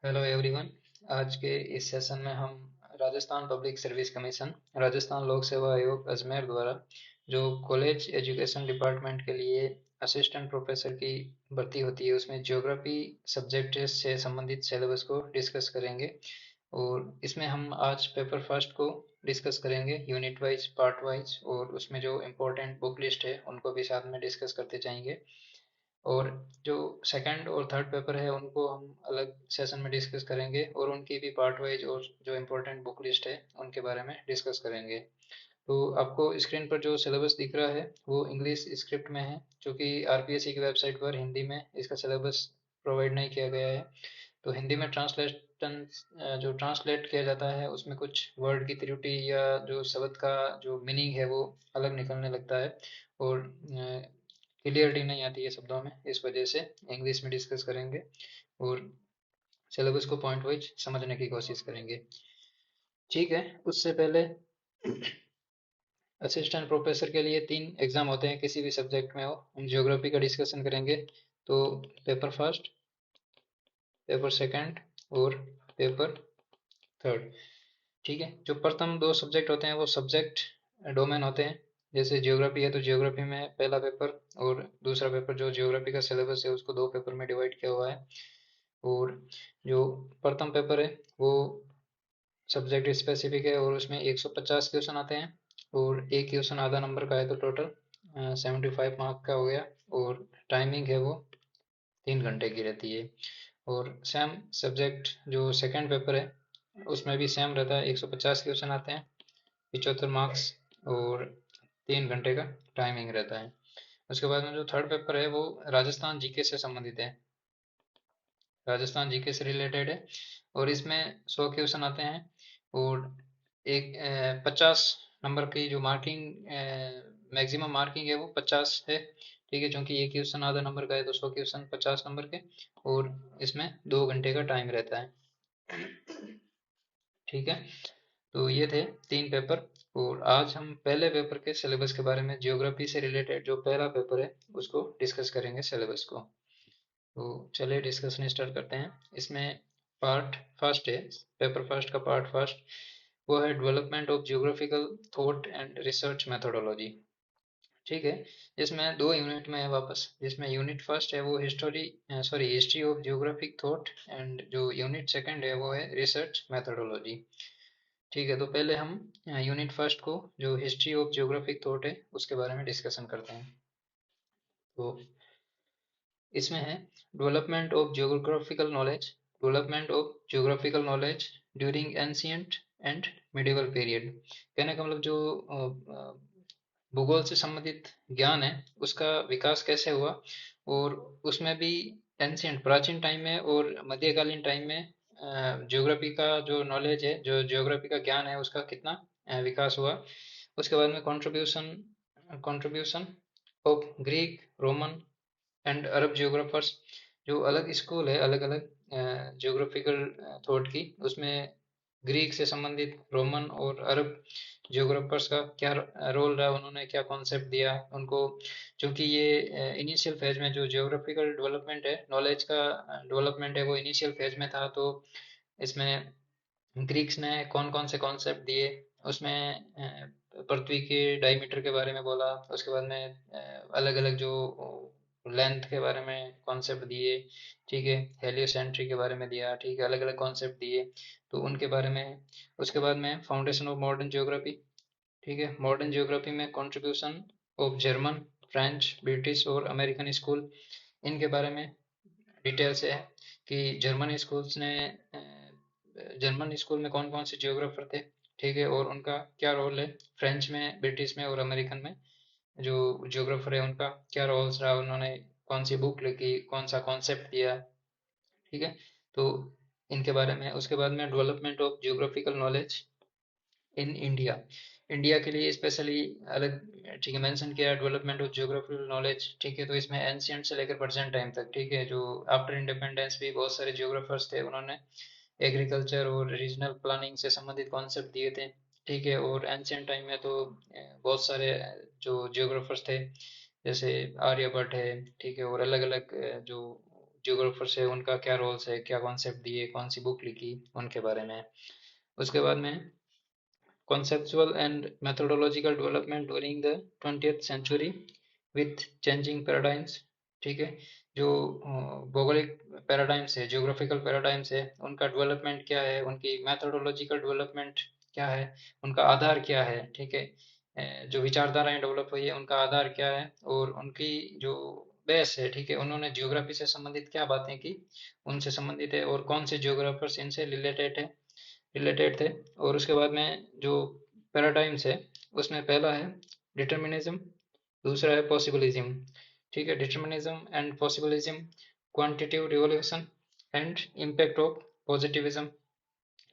Hello everyone. आज के इस सेशन में हम Rajasthan public service commission Rajasthan लोक सेवा आयोग अजमेर द्वारा जो कॉलेज एजुकेशन डिपार्टमेंट के लिए असिस्टेंट प्रोफेसर की भर्ती होती है उसमें ज्योग्राफी सब्जेक्ट से संबंधित सिलेबस को डिस्कस करेंगे। और इसमें हम आज पेपर फर्स्ट को डिस्कस करेंगे यूनिट वाइज पार्ट वाइज, और उसमें जो इम्पोर्टेंट बुक लिस्ट है उनको भी साथ में डिस्कस करते जाएंगे। और जो सेकंड और थर्ड पेपर है उनको हम अलग सेशन में डिस्कस करेंगे और उनकी भी पार्ट वाइज और जो इम्पोर्टेंट बुक लिस्ट है उनके बारे में डिस्कस करेंगे। तो आपको स्क्रीन पर जो सिलेबस दिख रहा है वो इंग्लिश स्क्रिप्ट में है, जो कि आरपीएससी की वेबसाइट पर हिंदी में इसका सिलेबस प्रोवाइड नहीं किया गया है। तो हिंदी में ट्रांसलेशन जो ट्रांसलेट किया जाता है उसमें कुछ वर्ड की त्रुटि या जो शब्द का जो मीनिंग है वो अलग निकलने लगता है, और क्लियरिटी नहीं आती है शब्दों में। इस वजह से इंग्लिश में डिस्कस करेंगे और सिलेबस को पॉइंट वाइज समझने की कोशिश करेंगे। ठीक है, उससे पहले असिस्टेंट प्रोफेसर के लिए 3 एग्जाम होते हैं किसी भी सब्जेक्ट में हो। हम ज्योग्राफी का डिस्कशन करेंगे, तो पेपर फर्स्ट, पेपर सेकंड और पेपर थर्ड। ठीक है, जो प्रथम 2 सब्जेक्ट होते हैं वो सब्जेक्ट डोमेन होते हैं। जैसे ज्योग्राफी है तो ज्योग्राफी में पहला पेपर और दूसरा पेपर, जो ज्योग्राफी का सिलेबस है उसको 2 पेपर में डिवाइड किया हुआ है। और जो प्रथम पेपर है वो सब्जेक्ट स्पेसिफिक है और उसमें 150 क्वेश्चन आते हैं, और एक क्वेश्चन आधा नंबर का है तो टोटल 75 मार्क का हो गया। और टाइमिंग है वो 3 घंटे की रहती है। और सेम सब्जेक्ट जो सेकंड पेपर है उसमें भी सेम रहता है, 150 क्वेश्चन आते हैं, 75 मार्क्स, और 3 घंटे का टाइमिंग रहता है। उसके बाद में जो थर्ड पेपर है वो राजस्थान जीके से संबंधित है, राजस्थान जीके से रिलेटेड है। और इसमें 100 क्वेश्चन आते हैं, और एक 50 नंबर की जो मार्किंग मैक्सिमम मार्किंग है वो 50 है। ठीक है, क्योंकि एक क्वेश्चन आधा नंबर का है तो 100 क्वेश्चन 50 नंबर के, और इसमें 2 घंटे का टाइम रहता है। ठीक है, तो ये थे 3 पेपर। और आज हम पहले पेपर के सिलेबस के बारे में, ज्योग्राफी से रिलेटेड जो पहला पेपर है उसको डिस्कस करेंगे सिलेबस को। तो चलिए डिस्कशन स्टार्ट करते हैं। इसमें पार्ट फर्स्ट है, पेपर फर्स्ट का पार्ट फर्स्ट, वो है development of geographical thought and research methodology. ठीक है, इसमें 2 यूनिट में है वापस। जिसमें यूनिट फर्स्ट है वो history of geographic thought, and जो यूनिट सेकंड है वो है रिसर्च मेथोडोलॉजी। ठीक है, तो पहले हम यूनिट फर्स्ट को, जो हिस्ट्री ऑफ जियोग्राफिक थॉट है उसके बारे में डिस्कशन करते हैं। तो इसमें है development of geographical knowledge, development of geographical knowledge during ancient and medieval period. कहने का मतलब जो भूगोल से संबंधित ज्ञान है उसका विकास कैसे हुआ, और उसमें भी एंशियंट प्राचीन टाइम में और मध्यकालीन टाइम में ज्योग्राफी का जो नॉलेज है, जो ज्योग्राफी का ज्ञान है उसका कितना विकास हुआ। उसके बाद में contribution contribution of Greek, Roman and Arab geographers. जो अलग स्कूल है अलग अलग जियोग्राफिकल थॉट की, उसमें ग्रीक से संबंधित, रोमन और अरब जियोग्राफर्स का क्या रोल रहा, उन्होंने क्या कॉन्सेप्ट दिया उनको। क्योंकि ये इनिशियल फेज में जो जियोग्राफिकल डेवलपमेंट है, नॉलेज का डेवलपमेंट है, वो इनिशियल फेज में था। तो इसमें ग्रीक्स ने कौन कौन से कॉन्सेप्ट दिए, उसमें पृथ्वी के डायमीटर के बारे में बोला। उसके बाद में अलग अलग जो लेंथ के बारे में कॉन्सेप्ट दिए। ठीक है, हेलियोसेंट्री के बारे में दिया। ठीक है, अलग अलग कॉन्सेप्ट दिए तो उनके बारे में। उसके बाद में फाउंडेशन ऑफ मॉडर्न ज्योग्राफी। ठीक है, मॉडर्न ज्योग्राफी में contribution of German, French, British और अमेरिकन स्कूल, इनके बारे में डिटेल से है कि जर्मन स्कूल में कौन कौन से जियोग्राफर थे। ठीक है, और उनका क्या रोल है, फ्रेंच में, ब्रिटिश में और अमेरिकन में जो जियोग्राफर है उनका क्या रोल्स रहा, उन्होंने कौन सी बुक लिखी, कौन सा कॉन्सेप्ट दिया। ठीक है, तो इनके बारे में। उसके बाद में development of geographical knowledge in India, India के लिए स्पेशली अलग, ठीक है, मेंशन किया डेवलपमेंट ऑफ जियोग्राफिकल नॉलेज। ठीक है, तो इसमें एंशियंट से लेकर प्रेजेंट टाइम तक। ठीक है, जो आफ्टर इंडिपेंडेंस भी बहुत सारे जियोग्राफर्स थे, उन्होंने एग्रीकल्चर और रीजनल प्लानिंग से संबंधित कॉन्सेप्ट दिए थे। ठीक है, और एंशियंट टाइम में तो बहुत सारे जो जियोग्राफर्स थे, जैसे आर्यभट्ट है। ठीक है, और अलग अलग जो जियोग्राफर्स है उनका क्या रोल्स है, क्या कॉन्सेप्ट दिए, कौन सी बुक लिखी, उनके बारे में। उसके बाद में conceptual and methodological development during the 20th century with changing paradigms। ठीक है, जो भौगोलिक पैराडाइम्स है, जियोग्राफिकल पैराडाइम्स है, उनका डेवलपमेंट क्या है, उनकी मैथोडोलॉजिकल डेवलपमेंट क्या है, उनका आधार क्या है। ठीक है, जो विचारधाराएं डेवलप हुई है उनका आधार क्या है और उनकी जो बेस है। ठीक है, उन्होंने जियोग्राफी से संबंधित क्या बातें की, उनसे संबंधित है, और कौन से जियोग्राफर्स इनसे रिलेटेड थे। और उसके बाद में जो पैराडाइम्स है उसमें पहला है डिटर्मिनिज्म, दूसरा है पॉसिबिलिज्म। ठीक है, determinism and possibilism, quantitative revolution and impact of positivism.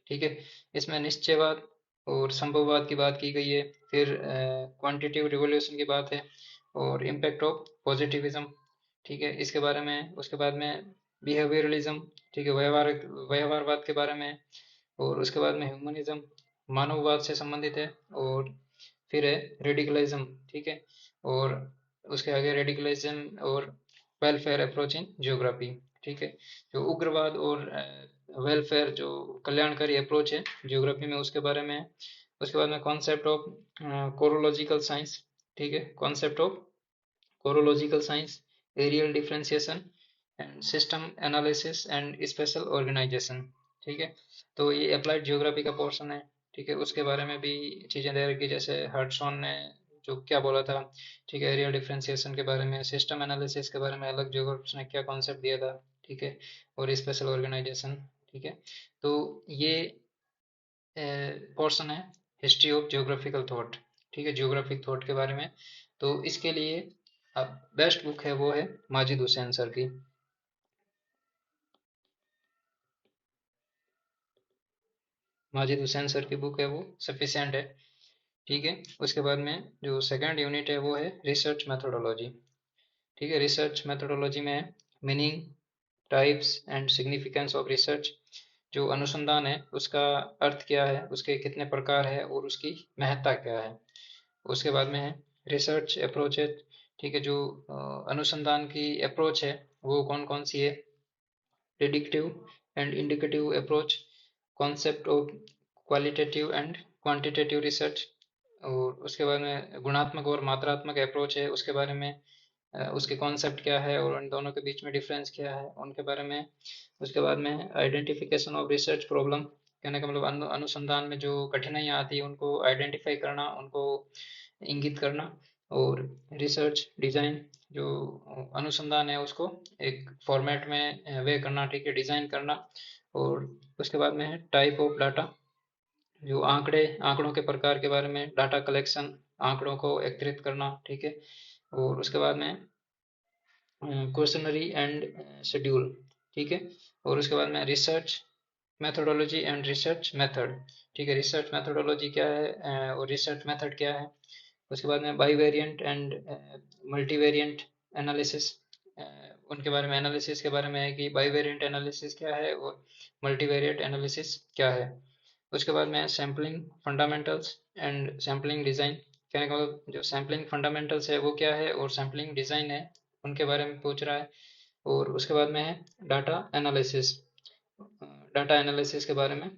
ठीक है, इसमें निश्चयवाद और संभववाद की बात की गई है, फिर क्वांटिटेटिव रिवोल्यूशन की बात है, और इम्पैक्ट ऑफ पॉजिटिविज्म। ठीक है, इसके बारे में उसके बाद में बिहेवियरलिज्म। ठीक है, व्यवहारवाद के बारे में, और उसके बाद में ह्यूमनिज्म, मानववाद से संबंधित है, और फिर है रेडिकलिज्म। ठीक है, और उसके आगे रेडिकलिज्म और वेलफेयर अप्रोच इन जियोग्राफी। ठीक है, जो उग्रवाद और वेलफेयर जो कल्याणकारी अप्रोच है जियोग्राफी में, उसके बारे में। उसके बाद में कॉन्सेप्ट ऑफ कोरोलॉजिकल साइंस। ठीक है, concept of chorological science, areal differentiation and system analysis and spatial organisation. ठीक है, तो ये अप्लाइड जियोग्राफी का पोर्शन है। ठीक है, उसके बारे में भी चीज़ें दे रखी, जैसे हर्टसॉन ने जो क्या बोला था। ठीक है, एरियल डिफरेंशिएशन के बारे में, सिस्टम एनालिसिस के बारे में अलग जियोग्राफर्स ने क्या कॉन्सेप्ट दिया था। ठीक है, और स्पेशल ऑर्गेनाइजेशन। ठीक है, तो ये पोर्शन है हिस्ट्री ऑफ जियोग्राफिकल थॉट। ठीक है, जियोग्राफिक थॉट के बारे में। तो इसके लिए अब बेस्ट बुक है वो है माजिद हुसैन सर की। माजिद हुसैन सर की बुक है वो सफिशिएंट है। ठीक है, उसके बाद में जो सेकंड यूनिट है वो है रिसर्च मेथोडोलॉजी। ठीक है, रिसर्च मेथोडोलॉजी में meaning, types and significance of research. जो अनुसंधान है उसका अर्थ क्या है, उसके कितने प्रकार है और उसकी महत्ता क्या है। उसके बाद में है रिसर्च अप्रोचेज। ठीक है, जो अनुसंधान की अप्रोच है वो कौन कौन सी है। Predictive and indicative approach, concept of qualitative and quantitative research, और उसके बाद में गुणात्मक और मात्रात्मक अप्रोच है उसके बारे में, उसके कॉन्सेप्ट क्या है और उन दोनों के बीच में डिफरेंस क्या है उनके बारे में। उसके बाद में आइडेंटिफिकेशन ऑफ रिसर्च प्रॉब्लम, कहने का मतलब अनुसंधान में जो कठिनाइयाँ आती है उनको आइडेंटिफाई करना, उनको इंगित करना। और रिसर्च डिज़ाइन, जो अनुसंधान है उसको एक फॉर्मेट में वे करना। ठीक है, डिज़ाइन करना। और उसके बाद में है टाइप ऑफ डाटा, जो आंकड़ों के प्रकार के बारे में, डाटा कलेक्शन, आंकड़ों को एकत्रित करना। ठीक है, और उसके बाद में क्वेश्चनरी एंड शेड्यूल। ठीक है, और उसके बाद में research methodology and research method. ठीक है, रिसर्च मेथोडोलॉजी क्या है और रिसर्च मेथड क्या है। उसके बाद में बाईवेरिएंट एंड मल्टीवेरिएंट एनालिसिस, उनके बारे में, एनालिसिस के बारे में है कि बाईवेरिएंट एनालिसिस क्या है और मल्टीवेरिएंट एनालिसिस क्या है। उसके बाद में sampling fundamentals and sampling design, कहने का मतलब जो सैम्पलिंग फंडामेंटल्स है वो क्या है और सैम्पलिंग डिज़ाइन है उनके बारे में पूछ रहा है। और उसके बाद में है डाटा एनालिसिस, डाटा एनालिसिस के बारे में,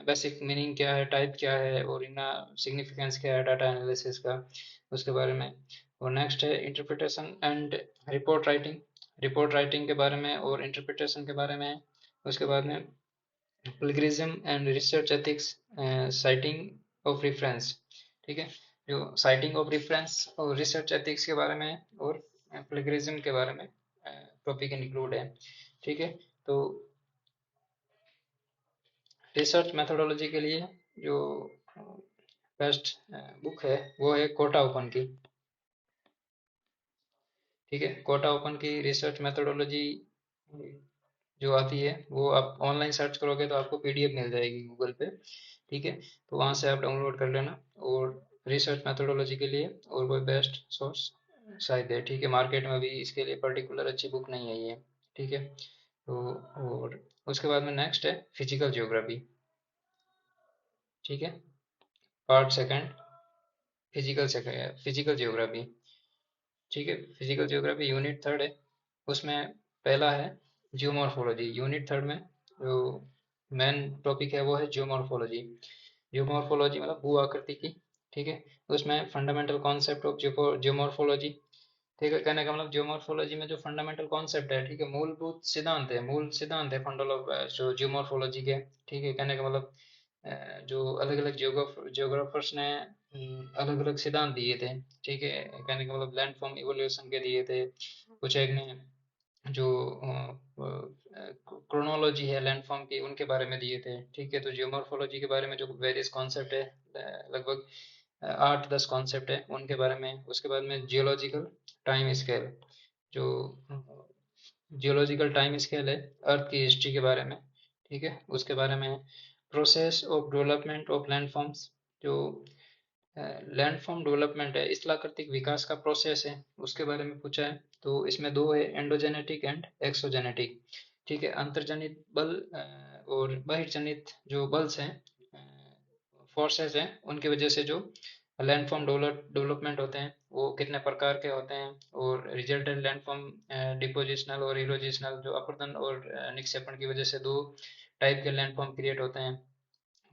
बेसिक मीनिंग क्या है, टाइप क्या है और इनका सिग्निफिकेंस क्या है डाटा एनालिसिस का, उसके बारे में। और नेक्स्ट है interpretation and report writing, report writing के बारे में और इंटरप्रिटेशन के बारे में। उसके बाद में plagiarism and research ethics, citing of reference. ठीक है, जो साइटिंग ऑफ रेफरेंस और रिसर्च एथिक्स के बारे में और प्लेगरिज्म के बारे में टॉपिक इंक्लूड है। ठीक है, तो रिसर्च मेथोडोलॉजी के लिए जो बेस्ट बुक है वो है कोटा ओपन की। ठीक है, कोटा ओपन की रिसर्च मेथोडोलॉजी जो आती है वो आप ऑनलाइन सर्च करोगे तो आपको पीडीएफ मिल जाएगी गूगल पे। ठीक है, तो वहाँ से आप डाउनलोड कर लेना। और रिसर्च मेथोडोलॉजी के लिए और कोई बेस्ट सोर्स शायद है। ठीक है, मार्केट में भी इसके लिए पर्टिकुलर अच्छी बुक नहीं है ये। ठीक है, तो और उसके बाद में नेक्स्ट है फिजिकल जियोग्राफी। ठीक है, पार्ट सेकंड, फिजिकल जियोग्राफी। ठीक है, फिजिकल जियोग्राफी यूनिट थर्ड है। उसमें पहला है जियोमॉर्फोलॉजी यूनिट थर्ड में जो मेन टॉपिक है वो है जियोमॉर्फोलॉजी। जियोमॉर्फोलॉजी मतलब भू आकृति की, ठीक है। उसमें फंडामेंटल कॉन्सेप्ट ऑफ जियोमॉर्फोलॉजी, ठीक है। कहने का मतलब जियोमॉर्फोलॉजी में जो फंडामेंटल कॉन्सेप्ट है, ठीक है, मूलभूत सिद्धांत है, मूल सिद्धांत है फंडल ऑफ जो जियोमॉर्फोलॉजी के, ठीक है। कहने का मतलब जो अलग अलग जियोग्राफर्स ने अलग अलग सिद्धांत दिए थे, ठीक है। कहने का मतलब लैंड फॉर्म इवोल्यूशन के दिए थे, कुछ एक ने जो क्रोनोलॉजी है लैंडफॉर्म की उनके बारे में दिए थे, ठीक है। तो जियोमॉर्फोलॉजी के बारे में जो वेरियस कॉन्सेप्ट है, लगभग 8-10 कॉन्सेप्ट है उनके बारे में। उसके बाद में जियोलॉजिकल टाइम स्केल, जो जियोलॉजिकल टाइम स्केल है अर्थ की हिस्ट्री के बारे में, ठीक है, उसके बारे में। Process of development of landforms, जो लैंडफॉर्म डेवलपमेंट है, स्थलाकृतिक विकास का प्रोसेस है, उसके बारे में पूछा है। तो इसमें दो है, एंडोजेनेटिक एंड एक्सोजेनेटिक, ठीक है। अंतर्जनित बल और बहिर्जनित जो बल्स हैं, फोर्सेस हैं, उनकी वजह से जो लैंडफॉर्म डेवलपमेंट होते हैं वो कितने प्रकार के होते हैं, और रिजल्टेंट लैंडफॉर्म डिपोजिशनल और इरोजिशनल, जो अपरदन और निक्षेपण की वजह से दो टाइप के लैंडफॉर्म क्रिएट होते हैं।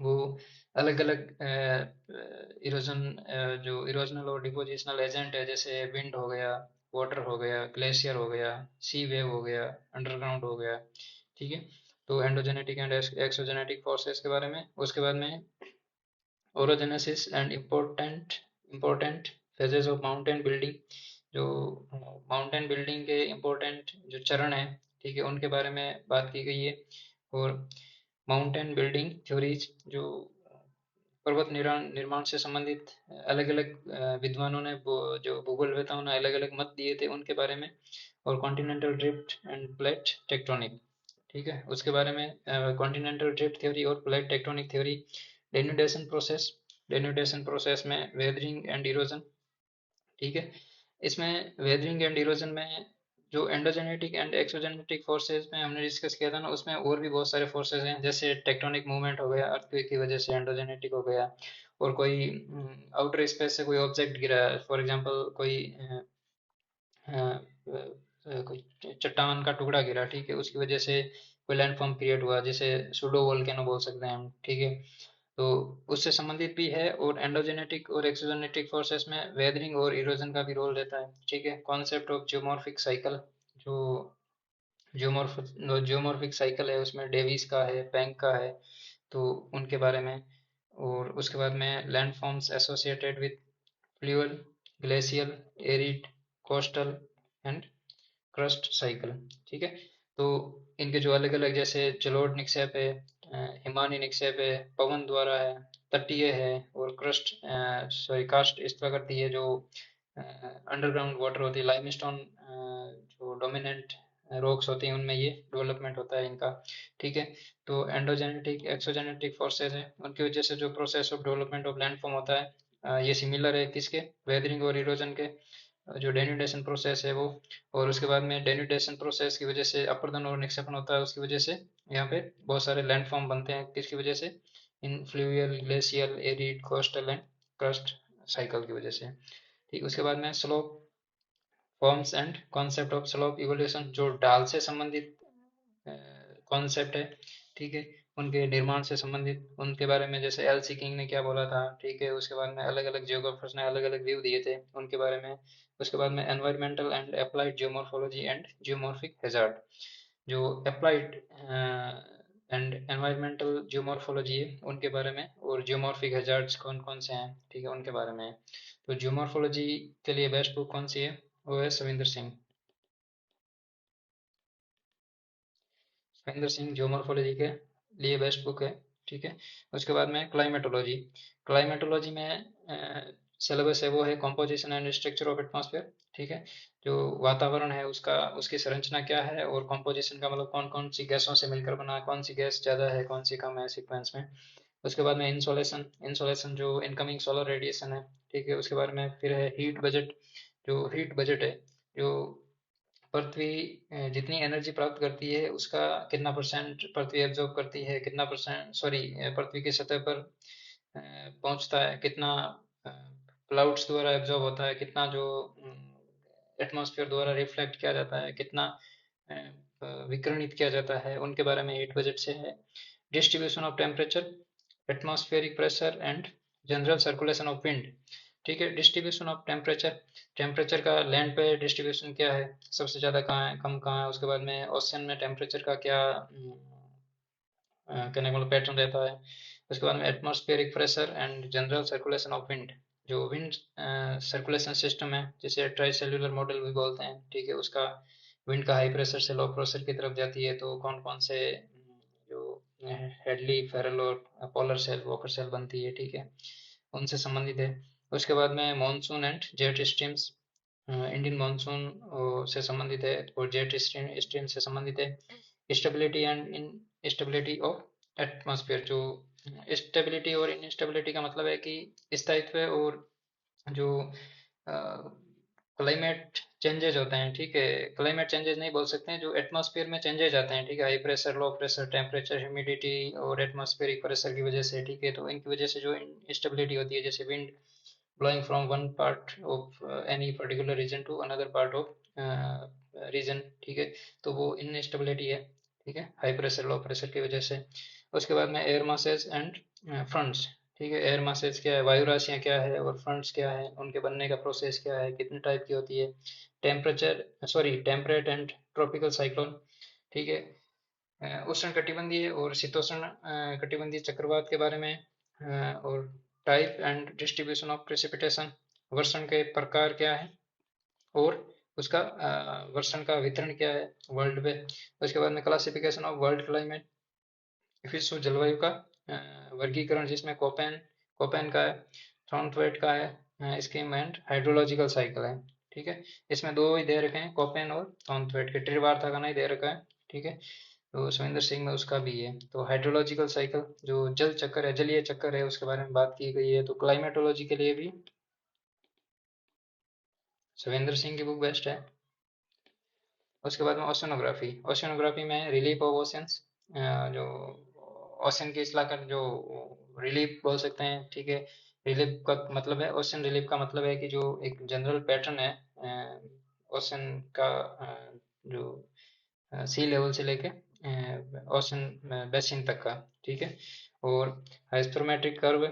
वो अलग अलग इरोजन, जो इरोजनल और डिपोजिशनल एजेंट है, जैसे विंड हो गया, वाटर हो गया, ग्लेशियर हो गया, सी वेव हो गया, अंडरग्राउंड हो गया, ठीक है। तो एंडोजेनेटिक एंड एक्सोजेनेटिक फोर्सेस के बारे में। उसके बाद में orogenesis and important phases of mountain building, जो माउंटेन बिल्डिंग के इम्पोर्टेंट जो चरण है, ठीक है, उनके बारे में बात की गई है। और माउंटेन बिल्डिंग थ्योरीज, जो पर्वत निर्माण निर्माण से संबंधित अलग अलग विद्वानों ने जो भूगोलवेताओं ने अलग अलग मत दिए थे उनके बारे में। और continental drift end plate tectonic, ठीक है, उसके बारे में। कॉन्टिनेंटल ड्रिफ्ट थ्योरी और plate tectonic theory. Denudation process, denudation process में वेदरिंग एंड इरोजन, ठीक है। इसमें वेदरिंग एंड इरोजन में जो एंडोजेनेटिक एंड एक्सोजेनेटिक फोर्सेस में हमने डिस्कस किया था ना, उसमें और भी बहुत सारे फोर्सेस हैं, जैसे टेक्टोनिक मूवमेंट हो गया, अर्थक्वेक की वजह से एंडोजेनेटिक हो गया। और कोई आउटर स्पेस से कोई ऑब्जेक्ट गिरा है, फॉर एग्जांपल कोई कोई चट्टान का टुकड़ा गिरा, ठीक है, उसकी वजह से कोई लैंडफॉर्म क्रिएट हुआ, जैसे सुडो वोल्केनो बोल सकते हैं हम, ठीक है। तो उससे संबंधित भी है। और एंडोजेनेटिक और एक्सोजेनेटिक फोर्सेस में वेदरिंग और इरोजन का भी रोल रहता है, ठीक है। कॉन्सेप्ट ऑफ जियोमॉर्फिक साइकिल, जो जियोमॉर्फ जियोमॉर्फिक साइकिल है, उसमें डेविस का है, पेंक का है, तो उनके बारे में। और उसके बाद में land forms associated with fluvial, glacial, arid, coastal and karst cycle, ठीक है। तो इनके जो अलग अलग, जैसे जलोढ़ निक्षेप है, हिमानी निक्षेप है, पवन द्वारा है, तटीय है, और क्रस्ट सॉरी कास्ट इस तरह करती है, जो अंडरग्राउंड वाटर होती है, लाइमस्टोन जो डोमिनेंट रॉक्स होती हैं उनमें ये डेवलपमेंट होता है इनका, ठीक है। तो एंडोजेनेटिक एक्सोजेनेटिक फोर्सेस है, उनकी वजह से जो process of development of landform होता है, ये सिमिलर है किसके, वेदरिंग और इरोजन के, जो डेन्यूडेशन प्रोसेस है वो। और उसके बाद में डेन्यूडेशन प्रोसेस की वजह से अपरदन और निक्षेपण होता है, उसकी वजह से यहाँ पे बहुत सारे लैंडफॉर्म बनते हैं, किसकी वजह से, इन fluvial, glacial, arid, coastal and karst cycle की वजह से, ठीक। उसके बाद में slope forms and concept of slope evolution, जो ढाल से संबंधित कॉन्सेप्ट है, ठीक है, उनके निर्माण से संबंधित उनके बारे में, जैसे एल सी किंग ने क्या बोला था, ठीक है। उसके बाद में अलग अलग जियोग्राफर्स ने अलग अलग व्यू दिए थे उनके बारे में। उसके बाद में environmental and applied geomorphology and geomorphic hazard, जो अप्लाइड एंड एनवायरमेंटल जियोमॉर्फोलॉजी है उनके बारे में। और जियोमॉर्फिक हैजार्ड्स कौन कौन से हैं, ठीक है, उनके बारे में। तो जियोमॉर्फोलॉजी के लिए बेस्ट बुक कौन सी है, वो है सविंदर सिंह। महेंद्र सिंह जियोमॉर्फोलॉजी के लिए बेस्ट बुक है, ठीक है। उसके बाद में क्लाइमेटोलॉजी, क्लाइमेटोलॉजी में सिलेबस है वो है composition and structure of atmosphere, ठीक है। जो वातावरण है उसका, उसकी संरचना क्या है, और कॉम्पोजिशन का मतलब कौन कौन सी गैसों से मिलकर बना, कौन सी गैस ज़्यादा है, कौन सी कम है सीक्वेंस में। उसके बाद में इंसोलेशन, इंसोलेशन जो इनकमिंग सोलर रेडिएशन है, ठीक है। उसके बारे में फिर है हीट बजट, जो हीट बजट है, जो पृथ्वी जितनी एनर्जी प्राप्त करती है उसका कितना परसेंट पृथ्वी एब्जॉर्ब करती है, कितना परसेंट, सॉरी, पृथ्वी की सतह पर पहुंचता है, कितना क्लाउड्स द्वारा एब्जॉर्ब होता है, कितना जो एटमॉस्फेयर द्वारा रिफ्लेक्ट किया जाता है, कितना विकिरणित किया जाता है उनके बारे में हीट बजट से है। Distribution of temperature, atmospheric pressure and general circulation of wind. ठीक है, डिस्ट्रीब्यूशन ऑफ टेम्परेचर, टेम्परेचर का लैंड पे डिस्ट्रीब्यूशन क्या है, सबसे ज़्यादा कहाँ है, कम कहाँ है। उसके बाद में ओशन में टेम्परेचर का क्या कहने का मतलब पैटर्न रहता है। उसके बाद में atmospheric pressure and general circulation of wind, जो विंड सर्कुलेशन सिस्टम है जिसे ट्राई सेल्यूलर मॉडल भी बोलते हैं। ठीक है, उसका विंड का हाई प्रेशर से लो प्रेशर की तरफ जाती है तो कौन कौन से जो हेडली, फेरल और पोलर सेल, वॉकर सेल बनती है, ठीक है, उनसे संबंधित है। उसके बाद में monsoon and jet streams, Indian monsoon से संबंधित है और जेट स्ट्रीम से संबंधित है। Stability and instability of atmosphere, जो स्टेबिलिटी और इनस्टेबिलिटी का मतलब है कि स्थायित्व और जो क्लाइमेट चेंजेज होते हैं। ठीक है, क्लाइमेट चेंजेज नहीं बोल सकते हैं, जो एटमॉस्फेयर में चेंजेज आते हैं। ठीक है, high pressure, low pressure, temperature, humidity और एटमॉस्फेरिक प्रेशर की वजह से। ठीक है, तो इनकी वजह से जो इंस्टेबिलिटी होती है, जैसे wind blowing from one part of any particular region to another part of region। ठीक है, तो वो इनस्टेबिलिटी है। ठीक है, हाई प्रेशर, लो प्रेशर की वजह से। उसके बाद में एयर मासेज एंड फ्रंट्स। ठीक है, एयर मासेज क्या है, वायु राशियाँ क्या है, और फ्रंट्स क्या है, उनके बनने का प्रोसेस क्या है, कितने टाइप की होती है। Temperature, sorry, temperate and tropical cyclone. ठीक है, उष्ण कटिबंधीय और शीतोष्ण कटिबंधीय चक्रवात के बारे में। और type and distribution of precipitation, वर्षण के प्रकार क्या है और उसका वर्षण का वितरण क्या है वर्ल्ड पे। उसके बाद में क्लासिफिकेशन ऑफ वर्ल्ड क्लाइमेट, विश्व जलवायु का वर्गीकरण, जिसमें कोपेन कोपेन का है, थॉर्नथवेट का है स्कीम एंड हाइड्रोलॉजिकल साइकिल है। ठीक है, इसमें दो ही दे रखे हैं, कोपेन और थॉर्नथवेट के, ट्रिवार्था का नहीं दे रखा है। ठीक है, तो सविंदर सिंह में उसका भी है। तो हाइड्रोलॉजिकल साइकिल जो जल चक्कर है, जलीय चक्कर है, उसके बारे में बात की गई है। तो क्लाइमेटोलॉजी के लिए भी सविंदर सिंह की बुक बेस्ट है। उसके बाद में ओशनोग्राफी, ओशनोग्राफी में रिलीफ ऑफ ओशंस, जो ओशन की इस्लाह कर, जो रिलीफ बोल सकते हैं। ठीक है, रिलीफ का मतलब है, ओशन रिलीफ का मतलब है कि जो एक जनरल पैटर्न है ओशन का, जो सी लेवल से लेके ओशन बेसिन तक का। ठीक है, और hypsometric curve,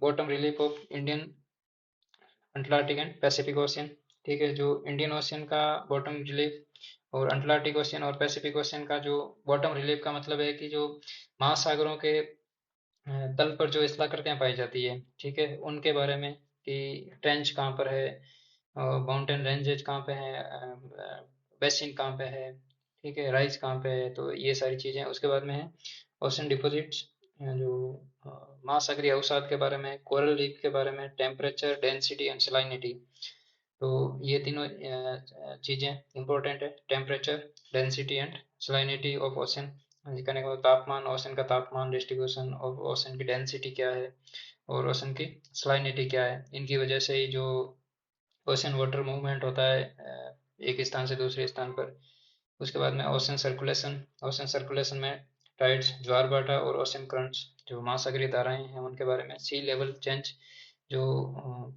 bottom relief of Indian, Atlantic and Pacific ocean. ठीक है, जो इंडियन ओशियन का बॉटम रिलीफ और अटलांटिक ओशियन और पैसिफिक ओशियन का जो बॉटम रिलीफ का मतलब है कि जो महासागरों के तल पर जो स्थलाकृतियां पाई जाती है। ठीक है, उनके बारे में कि ट्रेंच कहाँ पर है, माउंटेन रेंजेस कहाँ पे है, बेसिन कहाँ पे है, ठीक है, राइज कहाँ पे है, तो ये सारी चीज़ें। उसके बाद में है ओशन डिपॉजिट्स, जो महासागरीय अवसाद के बारे में, कोरल रीफ के बारे में, टेम्परेचर, डेंसिटी एंड सलाइनिटी। तो ये तीनों चीज़ें इंपॉर्टेंट है, temperature, density and salinity of ocean. कहने का मतलब तापमान, ओशन का तापमान, डिस्ट्रीब्यूशन ऑफ ओशन की डेंसिटी क्या है और ओशन की सलाइनिटी क्या है। इनकी वजह से ही जो ओशन वाटर मूवमेंट होता है एक स्थान से दूसरे स्थान पर। उसके बाद में ओशन सर्कुलेशन में टाइड्स, ज्वार भाटा और ओशन करंट्स, जो महासागरीय धाराएं हैं, उनके बारे में। सी लेवल चेंज, जो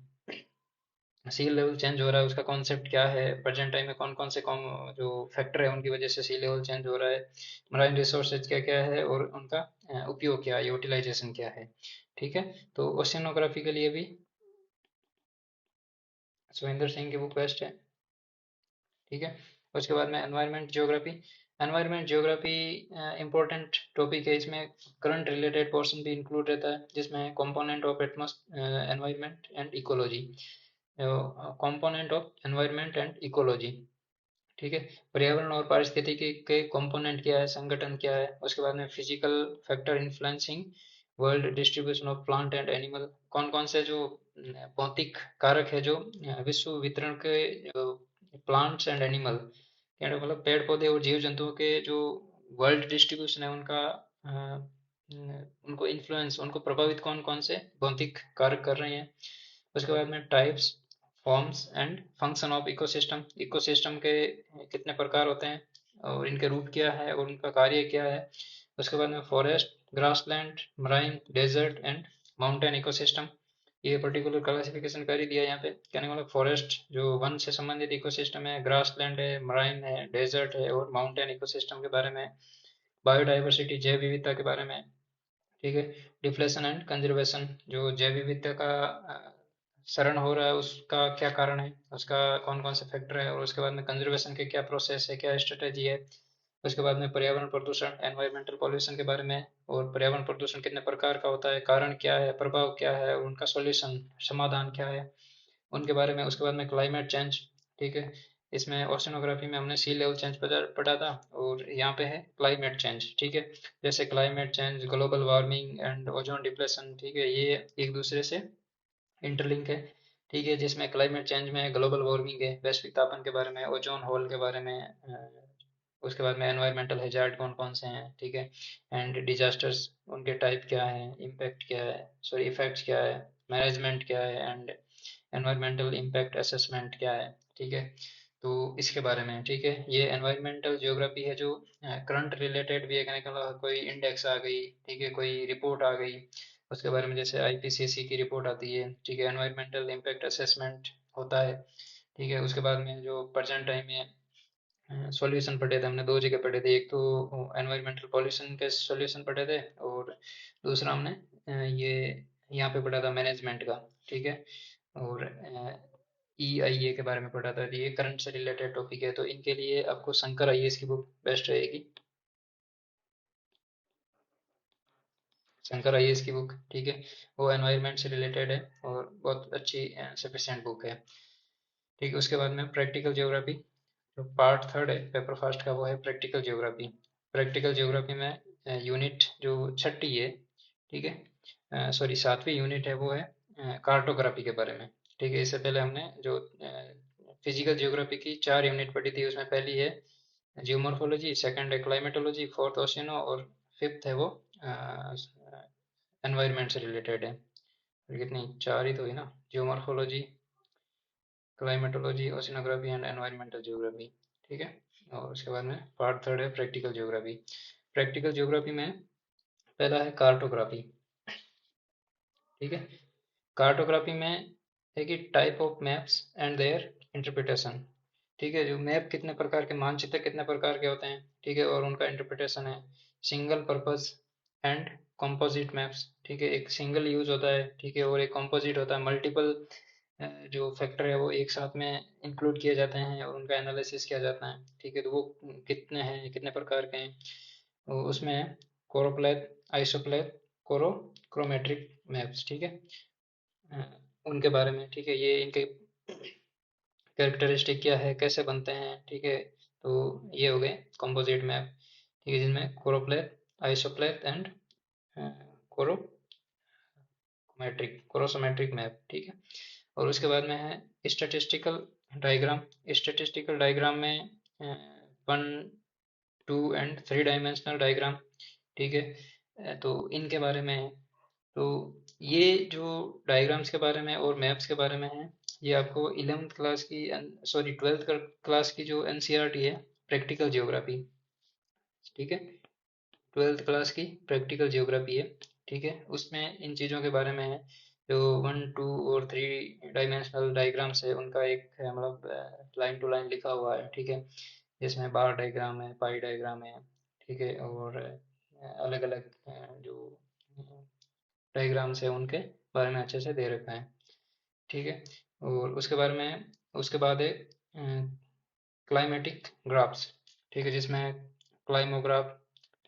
सी लेवल चेंज हो रहा है उसका कॉन्सेप्ट क्या है, प्रेजेंट टाइम में कौन कौन से कौन जो फैक्टर है उनकी वजह से सी लेवल चेंज हो रहा है। मराइन रिसोर्सेज क्या क्या है और उनका उपयोग क्या है, यूटिलाइजेशन क्या है। ठीक है, तो ओशियनोग्राफी के लिए भी सुविंदर सिंह की बुक बेस्ट है। ठीक है, उसके बाद में environment geography, environment geography important topic है। इसमें करंट रिलेटेड पोर्शन भी इंक्लूड रहता है, जिसमें component of environment and ecology, component of environment and ecology. ठीक है, पर्यावरण और पारिस्थितिकी के कंपोनेंट क्या है, संगठन क्या है। उसके बाद में physical factor influencing world distribution of plant and animal, कौन कौन से जो भौतिक कारक है जो विश्व वितरण के प्लांट्स एंड एनिमल, क्या मतलब पेड़ पौधे और जीव जंतुओं के जो वर्ल्ड डिस्ट्रीब्यूशन है उनका उनको इन्फ्लुएंस, उनको प्रभावित कौन कौन से भौतिक कारक कर रहे हैं। उसके बाद में types, forms and function of ecosystem, ecosystem के कितने प्रकार होते हैं और इनके रूप क्या है और उनका कार्य क्या है। उसके बाद में forest, grassland, marine, desert and mountain ecosystem. ये पर्टिकुलर क्लासिफिकेशन कर ही दिया यहाँ पे। कहने का मतलब फॉरेस्ट जो वन से संबंधित इकोसिस्टम है, ग्रास लैंड है, मराइन है, डेजर्ट है और माउंटेन इकोसिस्टम के बारे में, बायोडाइवर्सिटी जैव विविधता के बारे में, ठीक है। डिफ्लेशन एंड कंजर्वेशन, जो जैव विविधता का क्षरण हो रहा है उसका क्या कारण है, उसका कौन कौन से फैक्टर है, और उसके बाद में कंजर्वेशन के क्या प्रोसेस है, क्या स्ट्रेटेजी है। उसके बाद में पर्यावरण प्रदूषण, एनवायरमेंटल पॉल्यूशन के बारे में, और पर्यावरण प्रदूषण कितने प्रकार का होता है, कारण क्या है, प्रभाव क्या है और उनका सॉल्यूशन, समाधान क्या है, उनके बारे में। उसके बाद में क्लाइमेट चेंज, ठीक है। इसमें ओशनोग्राफी में हमने सी लेवल चेंज पढ़ा था, और यहाँ पे है क्लाइमेट चेंज, ठीक है। जैसे climate change, global warming and ozone depletion, ठीक है, ये एक दूसरे से इंटरलिंक है, ठीक है। जिसमें क्लाइमेट चेंज में ग्लोबल वार्मिंग है, वैश्विक तापन के बारे में, ओजोन होल के बारे में, उसके बाद में एनवायरमेंटल हैजार्ड कौन कौन से हैं, ठीक है। एंड डिजास्टर्स, उनके टाइप क्या है, इम्पैक्ट क्या है, सॉरी इफेक्ट्स क्या है, मैनेजमेंट क्या है, एंड एनवायरमेंटल इम्पैक्ट असेसमेंट क्या है, ठीक है। तो इसके बारे में, ठीक है, ये एनवायरमेंटल ज्योग्राफी है जो करंट रिलेटेड भी है। कहने का मतलब कोई इंडेक्स आ गई, ठीक है, कोई रिपोर्ट आ गई, उसके बारे में, जैसे आईपीसीसी की रिपोर्ट आती है, ठीक है, एनवायरमेंटल इम्पैक्ट असेसमेंट होता है, ठीक है। उसके बाद में जो प्रेजेंट टाइम में सॉल्यूशन पढ़े थे हमने, दो जगह पढ़े थे, एक तो एनवायरमेंटल पॉल्यूशन के सॉल्यूशन पढ़े थे, और दूसरा हमने ये यहाँ पे पढ़ा था मैनेजमेंट का, ठीक है। और EIA के बारे में पढ़ा था। ये करंट से रिलेटेड टॉपिक है, तो इनके लिए आपको शंकर IAS की बुक बेस्ट रहेगी। शंकर IAS की बुक, ठीक है, वो एनवायरनमेंट से रिलेटेड है और बहुत अच्छी सफिशिएंट बुक है, ठीक है। उसके बाद में प्रैक्टिकल ज्योग्राफी, जो पार्ट थर्ड है पेपर फर्स्ट का, वो है प्रैक्टिकल ज्योग्राफी। प्रैक्टिकल ज्योग्राफी में यूनिट जो छठी है, ठीक है, सॉरी सातवीं यूनिट है, वो है कार्टोग्राफी के बारे में, ठीक है। इससे पहले हमने जो फिजिकल ज्योग्राफी की 4 यूनिट पढ़ी थी, उसमें पहली है जियोमॉर्फोलॉजी, सेकंड है क्लाइमेटोलॉजी, फोर्थ ओशियनो, और फिफ्थ है वो एनवायरनमेंट से रिलेटेड है। और कितनी, चार ही तो हुई ना, geomorphology, climatology, oceanography and environmental geography, ठीक है। और उसके बाद में पार्ट थर्ड है प्रैक्टिकल ज्योग्राफी। प्रैक्टिकल ज्योग्राफी में पहला है कार्टोग्राफी, ठीक है। कार्टोग्राफी में है कि type of maps and there interpretation, ठीक है। जो मैप कितने प्रकार के, मानचित्र कितने प्रकार के होते हैं, ठीक है, और उनका इंटरप्रिटेशन है। Single purpose and composite maps, ठीक है, एक सिंगल यूज होता है, ठीक है, और एक कंपोजिट होता है, मल्टीपल जो फैक्टर है वो एक साथ में इंक्लूड किए जाते हैं और उनका एनालिसिस किया जाता है, ठीक है। तो वो कितने हैं, कितने प्रकार के हैं, तो उसमें कोरोप्लेथ, आइसोप्लेथ, कोरो क्रोमेट्रिक मैप्स, ठीक है, अ, उनके बारे में, ठीक है। ये इनके कैरेक्टरिस्टिक क्या है, कैसे बनते हैं, ठीक है। तो ये हो गए कंपोजिट मैप, ठीक है, जिनमें कोरोप्लेथ, आइसोप्लेथ एंड कोरोसोमेट्रिक मैप, ठीक है। और उसके बाद में है स्टैटिस्टिकल डायग्राम। स्टैटिस्टिकल डायग्राम में 1, 2 एंड 3 डायमेंशनल डायग्राम, ठीक है। तो इनके बारे में है। तो ये जो डायग्राम्स के बारे में और मैप्स के बारे में है, ये आपको 11th क्लास की, सॉरी 12th क्लास की जो NCERT है, प्रैक्टिकल जियोग्राफी, ठीक है, 12th क्लास की प्रैक्टिकल जियोग्राफी है, ठीक है। उसमें इन चीज़ों के बारे में है। जो 1, 2 और 3 डायमेंशनल डायग्राम्स है, उनका एक मतलब लाइन टू लाइन लिखा हुआ है, ठीक है। जिसमें बार डायग्राम है, पाई डायग्राम है, ठीक है, और अलग अलग जो डायग्राम्स है उनके बारे में अच्छे से दे रखा है, ठीक है। और उसके बारे में, उसके बाद है क्लाइमेटिक ग्राफ्स, ठीक है, जिसमें क्लाइमोग्राफ,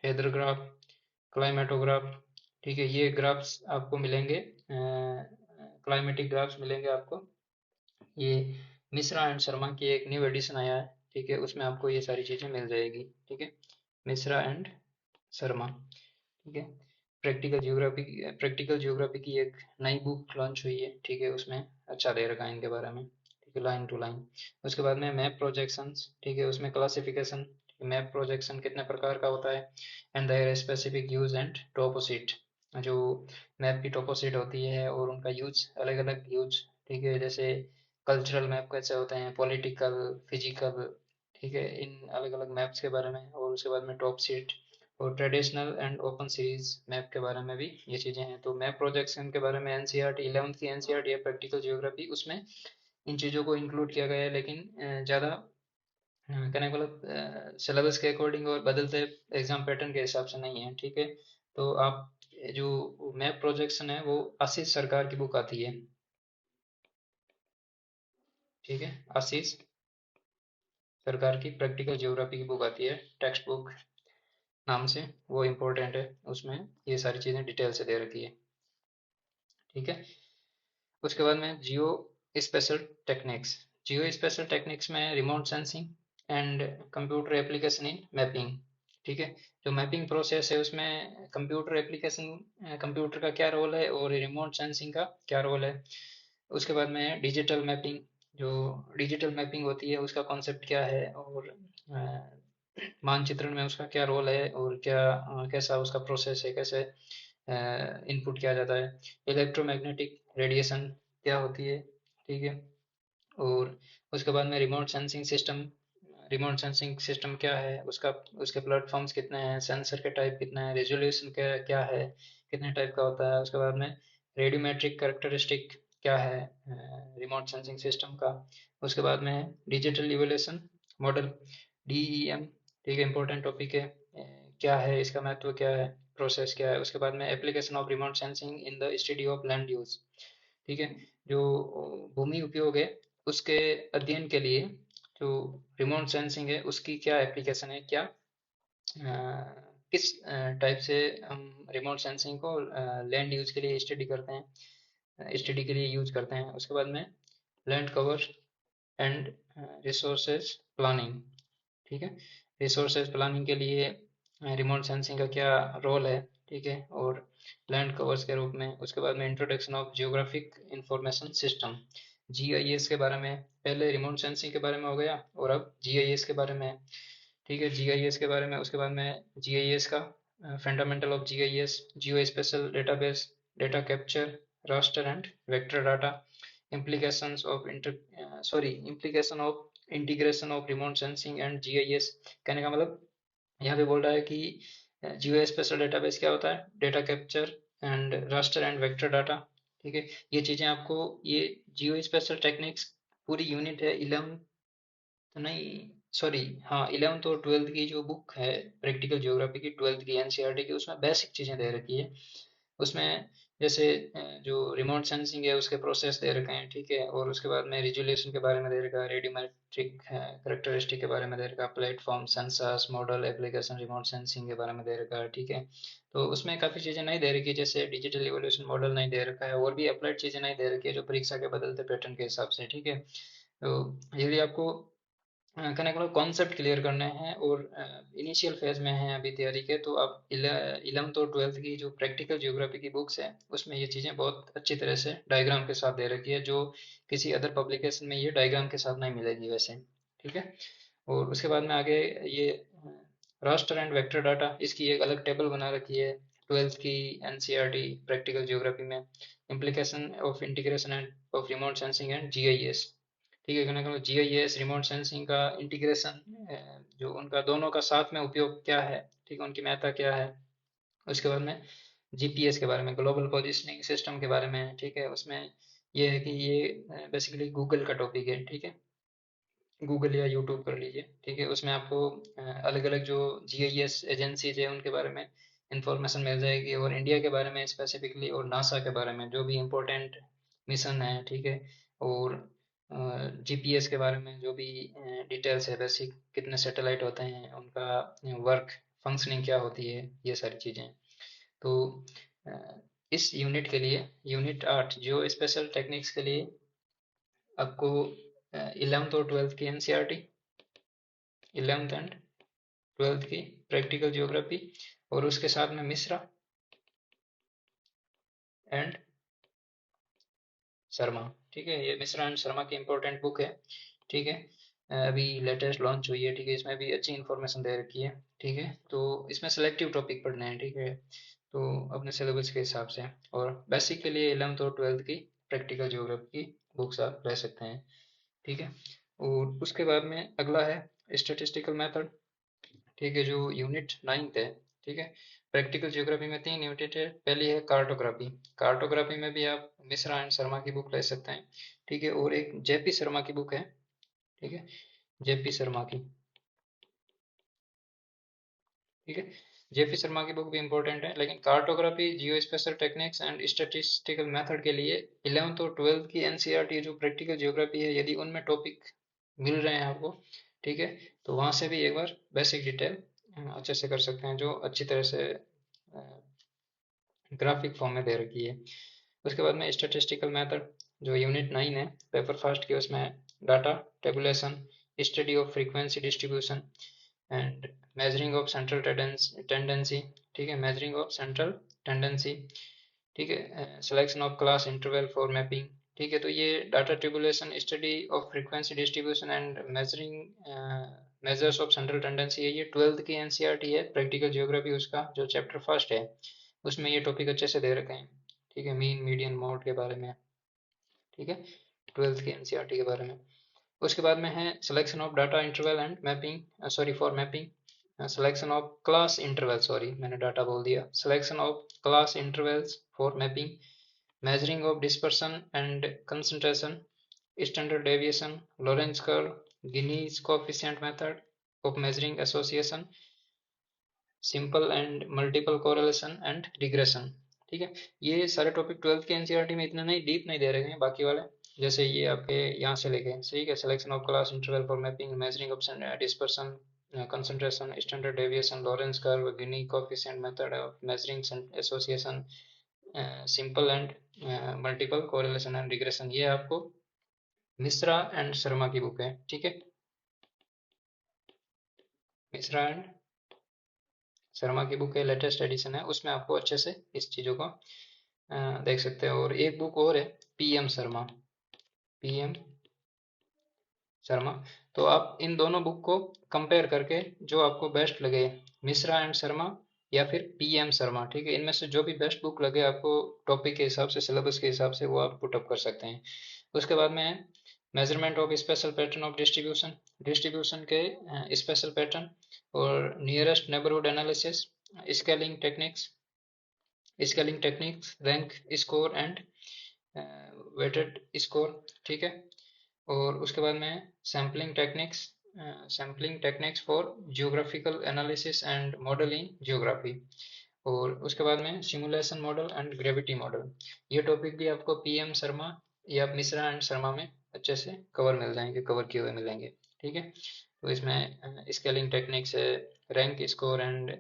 हेदरग्राफ, क्लाइमेटोग्राफ, ठीक है, ये ग्राफ्स आपको मिलेंगे, क्लाइमेटिक ग्राफ्स मिलेंगे आपको। ये मिश्रा एंड शर्मा की एक न्यू एडिशन आया है, ठीक है, उसमें आपको ये सारी चीज़ें मिल जाएगी, ठीक है, मिश्रा एंड शर्मा, ठीक है। प्रैक्टिकल ज्योग्राफी की एक नई बुक लॉन्च हुई है, ठीक है, उसमें अच्छा दे रखा है इनके बारे में, ठीक है, लाइन टू लाइन। उसके बाद में मैप प्रोजेक्शंस, ठीक है, उसमें क्लासिफिकेशन, मैप प्रोजेक्शन कितने प्रकार का होता है, and their specific use and toposheet, जो मैप की टोपोसिट होती है और उनका यूज, अलग अलग यूज, ठीक है। जैसे कल्चरल मैप कैसे होते हैं, पॉलिटिकल, फिजिकल, ठीक है, इन अलग अलग मैप्स के बारे में। और उसके बाद में टॉप सीट और traditional and open series map के बारे में भी ये चीज़ें हैं। तो मैप प्रोजेक्शन के बारे में एनसीईआरटी 11th की एनसीईआरटी है प्रैक्टिकल जियोग्राफी, उसमें इन चीज़ों को इंक्लूड किया गया है, लेकिन ज़्यादा कहने का मतलब सिलेबस के अकॉर्डिंग और बदलते एग्जाम पैटर्न के हिसाब से नहीं है, ठीक है। तो आप जो मैप प्रोजेक्शन है वो आशीष सरकार की बुक आती है, ठीक है। आशीष सरकार की प्रैक्टिकल जियोग्राफी की बुक आती है, टेक्स्ट बुक नाम से, वो इम्पोर्टेंट है, उसमें ये सारी चीज़ें डिटेल से दे रखी है, ठीक है। उसके बाद में जियो स्पेशल टेक्निक्स, जियो स्पेशल टेक्निक्स में remote sensing and computer application in mapping, ठीक है। जो मैपिंग प्रोसेस है उसमें कंप्यूटर एप्लीकेशन, कंप्यूटर का क्या रोल है और रिमोट सेंसिंग का क्या रोल है। उसके बाद में डिजिटल मैपिंग, जो डिजिटल मैपिंग होती है उसका कॉन्सेप्ट क्या है, और मानचित्रण में उसका क्या रोल है, और क्या कैसा उसका प्रोसेस है, कैसे इनपुट किया जाता है। इलेक्ट्रोमैग्नेटिक रेडिएशन क्या होती है, ठीक है। और उसके बाद में remote sensing system, remote sensing system क्या है, उसका उसके प्लेटफॉर्म्स कितने हैं, सेंसर के टाइप कितने हैं, रेजोल्यूशन क्या क्या है, कितने टाइप का होता है। उसके बाद में रेडियोमेट्रिक कैरेक्टरिस्टिक क्या है रिमोट सेंसिंग सिस्टम का। उसके बाद में डिजिटल इवोल्यूशन मॉडल, डीईएम, ठीक है, इंपॉर्टेंट टॉपिक है। क्या है इसका महत्व, क्या है, प्रोसेस क्या है। उसके बाद में application of remote sensing in the study of land use, ठीक है। जो भूमि उपयोग है उसके अध्ययन के लिए जो रिमोट सेंसिंग है उसकी क्या एप्लीकेशन है, क्या किस टाइप से हम रिमोट सेंसिंग को लैंड यूज के लिए स्टडी करते हैं, स्टडी के लिए यूज करते हैं। उसके बाद में land cover and resources planning, ठीक है। रिसोर्सेज प्लानिंग के लिए रिमोट सेंसिंग का क्या रोल है, ठीक है, और लैंड कवर्स के रूप में। उसके बाद में introduction of geographic information system, GIS के बारे में, पहले रिमोट सेंसिंग के बारे में हो गया और अब जीआईएस के बारे में, ठीक है, जीआईएस के बारे में। उसके बाद में जीआईएस का fundamental of GIS, Jio special database, data capture, raster and vector data, implications of implication of integration of remote sensing and GIS. कहने का मतलब यहाँ पे बोल रहा है कि जियो स्पेशल डेटाबेस क्या होता है, data capture and raster and vector data, ठीक है। ये चीज़ें आपको, ये जियो स्पेशल टेक्निक्स पूरी यूनिट है 11, तो नहीं, सॉरी, हाँ, 11th और 12th की जो बुक है प्रैक्टिकल ज्योग्राफी की, 12th की एनसीईआरटी की, उसमें बेसिक चीज़ें दे रखी है। उसमें जैसे जो रिमोट सेंसिंग है उसके प्रोसेस दे रखे हैं, ठीक है। और उसके बाद में रिजोल्यूशन के बारे में दे रखा है, रेडियोमेट्रिक करेक्टरिस्टिक के बारे में दे रखा है, platform, sensors, model, application, remote sensing के बारे में दे रखा है, ठीक है। तो उसमें काफ़ी चीज़ें नहीं दे रखी, जैसे डिजिटल इवोल्यूशन मॉडल नहीं दे रखा है, और भी अप्लाइड चीज़ें नहीं दे रखी है जो परीक्षा के बदलते पैटर्न के हिसाब से, ठीक है। तो यदि आपको कहने का मतलब कॉन्सेप्ट क्लियर करने हैं और इनिशियल फेज में हैं अभी तैयारी के, तो आप 11th और 12th की जो प्रैक्टिकल ज्योग्राफी की बुक्स है उसमें ये चीज़ें बहुत अच्छी तरह से डायग्राम के साथ दे रखी है, जो किसी अदर पब्लिकेशन में ये डायग्राम के साथ नहीं मिलेगी वैसे, ठीक है। और उसके बाद में आगे ये रास्टर एंड वेक्टर डाटा, इसकी एक अलग टेबल बना रखी है 12th की एनसीईआरटी प्रैक्टिकल ज्योग्राफी में। Implication of integration end of remote sensing and GIS, ठीक है। कहने का मतलब जीआईएस रिमोट सेंसिंग का इंटीग्रेशन, जो उनका दोनों का साथ में उपयोग क्या है, ठीक है, उनकी महत्ता क्या है। उसके बाद में जीपीएस के बारे में, ग्लोबल पोजिशनिंग सिस्टम के बारे में, ठीक है। उसमें ये है कि ये बेसिकली गूगल का टॉपिक है, ठीक है। गूगल या यूट्यूब कर लीजिए, ठीक है। उसमें आपको अलग अलग जो जीआईएस एजेंसीज है उनके बारे में इंफॉर्मेशन मिल जाएगी, और इंडिया के बारे में स्पेसिफिकली, और नासा के बारे में जो भी इम्पोर्टेंट मिशन है, ठीक है। और जीपीएस के बारे में जो भी डिटेल्स है, बेसिक कितने सैटेलाइट होते हैं, उनका वर्क फंक्शनिंग क्या होती है, ये सारी चीज़ें। तो अ, इस यूनिट के लिए, यूनिट 8 जो स्पेशल टेक्निक्स के लिए आपको 11th और 12th की एनसीईआरटी, 11th एंड 12th की प्रैक्टिकल ज्योग्राफी, और उसके साथ में मिश्रा एंड शर्मा, ठीक है। ये मिश्रा एंड शर्मा की इंपॉर्टेंट बुक है, ठीक है। अभी लेटेस्ट लॉन्च हुई है, ठीक है। इसमें भी अच्छी इन्फॉर्मेशन दे रखी है, ठीक है। तो इसमें सेलेक्टिव टॉपिक पढ़ने हैं, ठीक है, तो अपने सिलेबस के हिसाब से। और बेसिक के लिए 11th और 12th की प्रैक्टिकल ज्योग्राफी की बुक्स आप ले सकते हैं, ठीक है। और उसके बाद में अगला है स्टेटिस्टिकल मेथड, ठीक है, जो यूनिट 9th है। ठीक है। प्रैक्टिकल ज्योग्राफी में 3 यूनिट है। पहली है कार्टोग्राफी। कार्टोग्राफी में भी आप मिश्रा एंड शर्मा की बुक ले सकते हैं, ठीक है। और एक जेपी शर्मा की बुक है, ठीक है, जेपी शर्मा की, ठीक है। जेपी शर्मा की बुक भी इंपॉर्टेंट है, लेकिन cartography, Jio special techniques and statistical method के लिए 11th और 12th की एनसीईआरटी जो प्रैक्टिकल ज्योग्राफी है, यदि उनमें टॉपिक मिल रहे हैं आपको, ठीक है, तो वहां से भी एक बार बेसिक डिटेल अच्छे से कर सकते हैं, जो अच्छी तरह से ग्राफिक फॉर्म में दे रखी है। उसके बाद में स्टैटिस्टिकल मेथड, जो यूनिट 9 है पेपर फर्स्ट की, उसमें data tabulation, study of frequency distribution and measuring of central tendency, ठीक है, मेजरिंग ऑफ सेंट्रल टेंडेंसी, ठीक है, selection of class interval for mapping, ठीक है। तो ये data tabulation, study of frequency distribution and measuring measures of central tendency है, ये 12th की एनसीईआरटी है प्रैक्टिकल ज्योग्राफी, उसका जो चैप्टर फर्स्ट है उसमें ये टॉपिक अच्छे से दे रखे हैं, ठीक है, मीन मीडियन मोड के बारे में, ठीक है, 12th की एनसीईआरटी के बारे में। उसके बाद में है selection of data interval and mapping, sorry for mapping, selection of class interval, sorry मैंने डाटा बोल दिया, selection of class intervals for mapping, measuring of dispersion and concentration, standard deviation, Lorentz curve, Gini's coefficient method of measuring association, simple and multiple correlation and regression, ठीक है। ये सारे topic 12th के NCERT में इतने नहीं डीप नहीं दे रहे हैं बाकी वाले, जैसे ये आपके यहाँ से लेके, ठीक है, selection of class interval for mapping, measuring of dispersion, concentration, standard deviation, Lawrence curve, Guinea coefficient method of measuring association, simple and multiple correlation and regression, ये आपको मिश्रा एंड शर्मा की बुक है, ठीक है, मिश्रा एंड शर्मा की बुक है, लेटेस्ट एडिशन है, उसमें आपको अच्छे से इस चीज़ों को देख सकते हैं। और एक बुक और है, पीएम शर्मा, पीएम शर्मा। तो आप इन दोनों बुक को कंपेयर करके जो आपको बेस्ट लगे, मिश्रा एंड शर्मा या फिर पीएम शर्मा, ठीक है, इनमें से जो भी बेस्ट बुक लगे आपको टॉपिक के हिसाब से, सिलेबस के हिसाब से, वो आप पुटअप कर सकते हैं। उसके बाद में measurement of spatial pattern of distribution, distribution के स्पेशल पैटर्न, और nearest neighbourhood analysis, scaling techniques, scaling techniques, rank score and weighted score, ठीक है। और उसके बाद में sampling techniques, sampling techniques for geographical analysis and model in geography. और उसके बाद में simulation model and gravity model, ये टॉपिक भी आपको पीएम शर्मा या मिश्रा एंड शर्मा में अच्छे से कवर मिल जाएंगे, कवर किए हुए मिलेंगे, ठीक है। तो इसमें स्केलिंग टेक्निक्स है, rank score and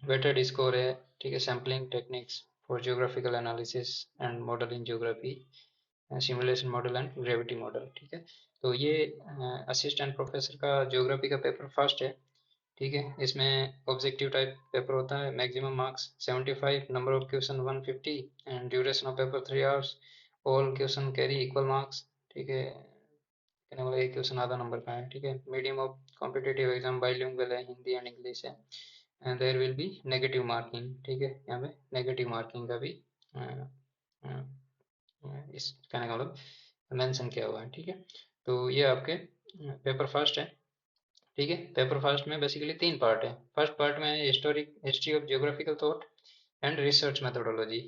weighted score है, ठीक है, sampling techniques for geographical analysis and model in geography, simulation model and gravity model, ठीक है। तो ये असिस्टेंट प्रोफेसर का ज्योग्राफी का पेपर फर्स्ट है, ठीक है। इसमें ऑब्जेक्टिव टाइप पेपर होता है, maximum marks 75, number of question 150 and duration of paper 3 hours, all question carry equal marks, ठीक है, कहने वाला एक क्वेश्चन आधा नंबर का है, ठीक है। Medium of competitive exam bilingual है, हिंदी एंड इंग्लिश है, and there will be negative marking, ठीक है, यहाँ पे नेगेटिव मार्किंग का भी अ, अ, इस कहने का मतलब मेंशन किया हुआ है, ठीक है। तो ये आपके पेपर फर्स्ट है, ठीक है। पेपर फर्स्ट में बेसिकली 3 पार्ट है। फर्स्ट पार्ट में है history of geographical thought and research methodology,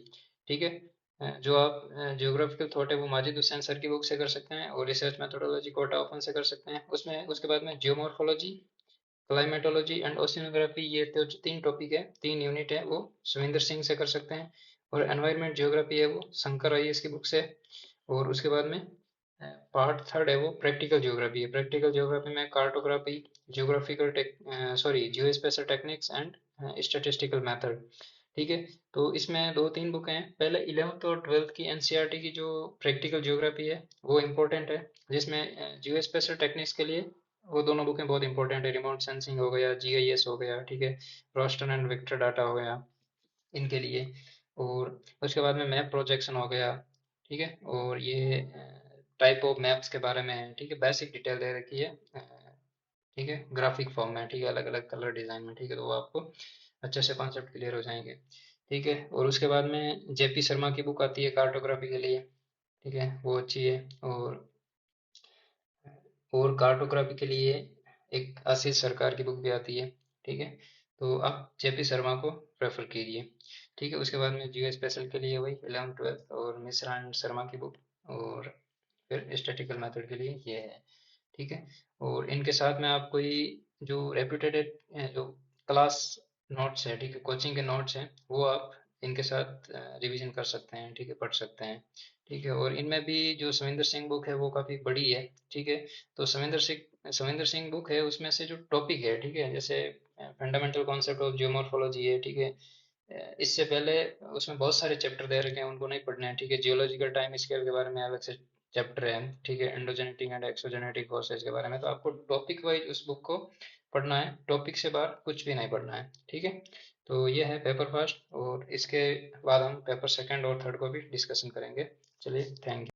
ठीक है। जो आप जियोग्राफिकल थॉट है वो माजिद हुसैन सर की बुक से कर सकते हैं, और रिसर्च मेथोडोलॉजी कोटा ओपन से कर सकते हैं। उसमें उसके बाद में जियोमॉर्फोलॉजी, क्लाइमेटोलॉजी एंड ओशिनोग्राफी, ये तो 3 टॉपिक है, 3 यूनिट है, वो सुविंदर सिंह से कर सकते हैं। और एनवायरमेंट जियोग्राफी है वो शंकर आईएएस की बुक से। और उसके बाद में पार्ट थर्ड है वो प्रैक्टिकल ज्योग्राफी है। प्रैक्टिकल ज्योग्राफी में cartography, geographical tech sorry geospatial techniques and statistical method, ठीक है। तो इसमें 2-3 बुक हैं। पहले 11th और 12th की एनसीईआरटी की जो प्रैक्टिकल ज्योग्राफी है वो इम्पोर्टेंट है, जिसमें जियो स्पेशल टेक्निक्स के लिए वो दोनों बुकें बहुत इंपॉर्टेंट है, रिमोट सेंसिंग हो गया, जीआईएस हो गया, ठीक है, रास्टर एंड वेक्टर डाटा हो गया, इनके लिए। और उसके बाद में मैप प्रोजेक्शन हो गया, ठीक है। और ये टाइप ऑफ मैप्स के बारे में है, ठीक है, बेसिक डिटेल दे रखी है, ठीक है, ग्राफिक फॉर्म में, ठीक है, अलग अलग कलर डिजाइन में, ठीक है, तो वो आपको अच्छे से कॉन्सेप्ट क्लियर हो जाएंगे, ठीक है। और उसके बाद में जेपी शर्मा की बुक आती है कार्टोग्राफी के लिए, ठीक है, वो अच्छी है। और कार्टोग्राफी के लिए एक आशीष सरकार की बुक भी आती है, ठीक है। तो आप जेपी शर्मा को प्रेफर कीजिए। ठीक है, उसके बाद में जियो स्पेशल के लिए वही 11th 12th और मिश्रा एंड शर्मा की बुक, और फिर स्टैटिकल मेथड के लिए ये है। ठीक है, और इनके साथ में आप कोई जो रेप्यूटेड जो क्लास नोट्स है, ठीक है, कोचिंग के नोट्स हैं, वो आप इनके साथ रिवीजन कर सकते हैं, ठीक है, पढ़ सकते हैं। ठीक है, और इनमें भी जो सविंदर सिंह बुक है वो काफ़ी बड़ी है। ठीक है, तो सविंदर सिंह बुक है, उसमें से जो टॉपिक है, ठीक है, जैसे फंडामेंटल कॉन्सेप्ट ऑफ जियोमॉर्फोलॉजी है, ठीक है, इससे पहले उसमें बहुत सारे चैप्टर दे रखे हैं, उनको नहीं पढ़ना है। ठीक है, जियोलॉजिकल टाइम स्केल के बारे में अलग से चैप्टर है। ठीक है, एंडोजेनेटिक एंड एक्सोजेनेटिक फोर्सेज के बारे में, तो आपको टॉपिक वाइज उस बुक को पढ़ना है, टॉपिक से बाहर कुछ भी नहीं पढ़ना है। ठीक है, तो ये है पेपर फर्स्ट, और इसके बाद हम पेपर सेकंड और थर्ड को भी डिस्कशन करेंगे। चलिए, थैंक यू।